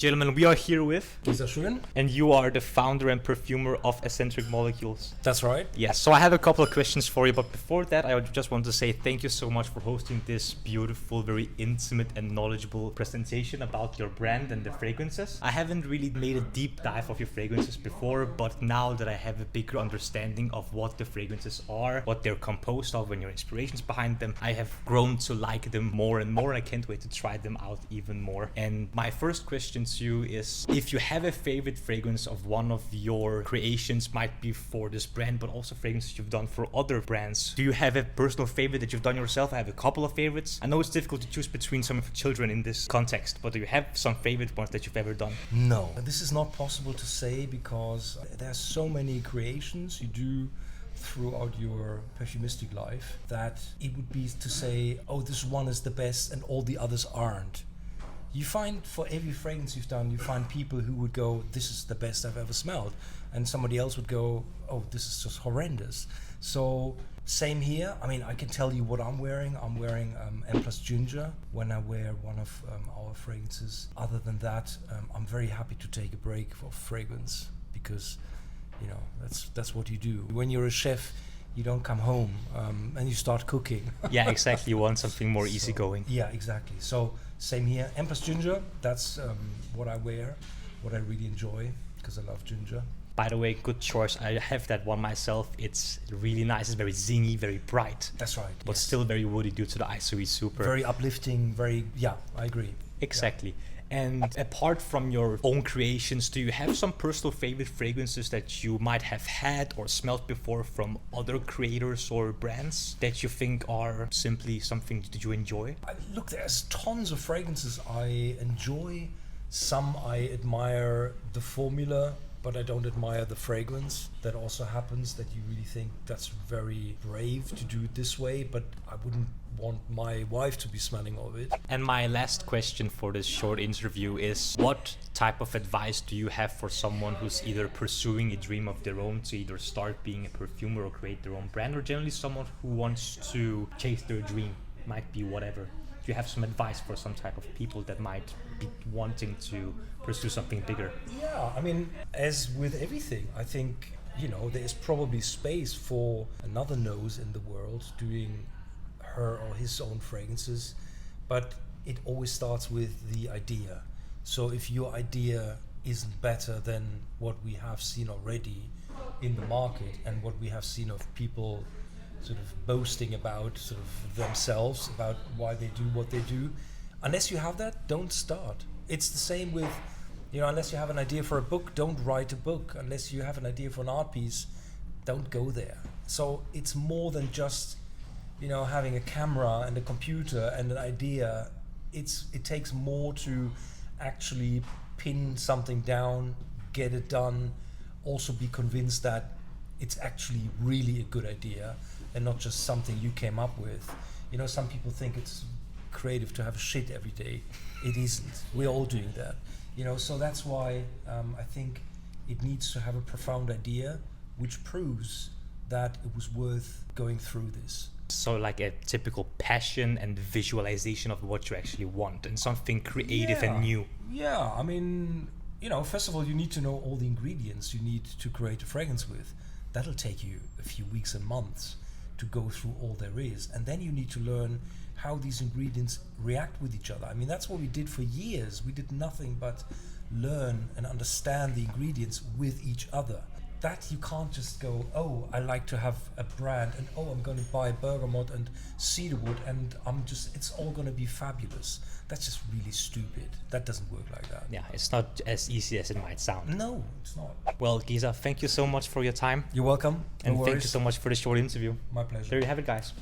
Gentlemen, we are here with Geza Schön. and you are the founder and perfumer of Escentric Molecules. That's right. Yes, so I have a couple of questions for you, but before that, I just want to say thank you so much for hosting this beautiful, very intimate and knowledgeable presentation about your brand and the fragrances. I haven't really made a deep dive of your fragrances before, but now that I have a bigger understanding of what the fragrances are, what they're composed of, and your inspirations behind them, I have grown to like them more and more. I can't wait to try them out even more. And my first question to you is, if you have a favorite fragrance of one of your creations, might be for this brand, but also fragrances you've done for other brands. Do you have a personal favorite that you've done yourself? I have a couple of favorites. I know it's difficult to choose between some of your children in this context, but do you have some favorite ones that you've ever done? No, this is not possible to say because there's so many creations you do throughout your perfumistic life that it would be to say, oh, this one is the best and all the others aren't. You find for every fragrance you've done, you find people who would go, this is the best I've ever smelled. And somebody else would go, oh, this is just horrendous. So same here. I mean, I can tell you what I'm wearing. I'm wearing M+ Ginger when I wear one of our fragrances. Other than that, I'm very happy to take a break for fragrance because, you know, that's what you do. When you're a chef, you don't come home and you start cooking. Yeah, exactly. You want something more easygoing. Yeah, exactly. So same here. M+ Ginger, that's what I wear, what I really enjoy because I love ginger. By the way, good choice. I have that one myself. It's really nice. It's very zingy, very bright. That's right. But yes. Still very woody due to the Isoi Super. Very uplifting, yeah, I agree. Exactly. Yeah. And apart from your own creations, do you have some personal favorite fragrances that you might have had or smelled before from other creators or brands that you think are simply something that you enjoy? Look, there's tons of fragrances I enjoy. Some I admire the formula, but I don't admire the fragrance. That also happens, that you really think that's very brave to do it this way, but I wouldn't want my wife to be smelling of it. And my last question for this short interview is, what type of advice do you have for someone who's either pursuing a dream of their own to either start being a perfumer or create their own brand, or generally someone who wants to chase their dream, might be whatever? Do you have some advice for some type of people that might be wanting to pursue something bigger? Yeah, I mean, as with everything, I think, you know, there's probably space for another nose in the world doing her or his own fragrances, but it always starts with the idea. So if your idea isn't better than what we have seen already in the market and what we have seen of people sort of boasting about sort of themselves, about why they do what they do, unless you have that, don't start. It's the same with, you know, unless you have an idea for a book, don't write a book. Unless you have an idea for an art piece, don't go there. So it's more than just, you know, having a camera and a computer and an idea. It takes more to actually pin something down, get it done, also be convinced that it's actually really a good idea and not just something you came up with. You know, some people think it's creative to have shit every day. It isn't. We're all doing that. You know, so that's why I think it needs to have a profound idea which proves that it was worth going through this. So like a typical passion and visualization of what you actually want and something creative and new. Yeah, I mean, you know, first of all, you need to know all the ingredients you need to create a fragrance with. That'll take you a few weeks and months to go through all there is. And then you need to learn how these ingredients react with each other. I mean, that's what we did for years. We did nothing but learn and understand the ingredients with each other. That you can't just go, oh, I like to have a brand and oh, I'm going to buy bergamot and cedarwood and it's all going to be fabulous. That's just really stupid. That doesn't work like that. Yeah, it's not as easy as it might sound. No, it's not. Well, Geza, thank you so much for your time. You're welcome. And No thank worries. you so much for the short interview. My pleasure. There you have it, guys.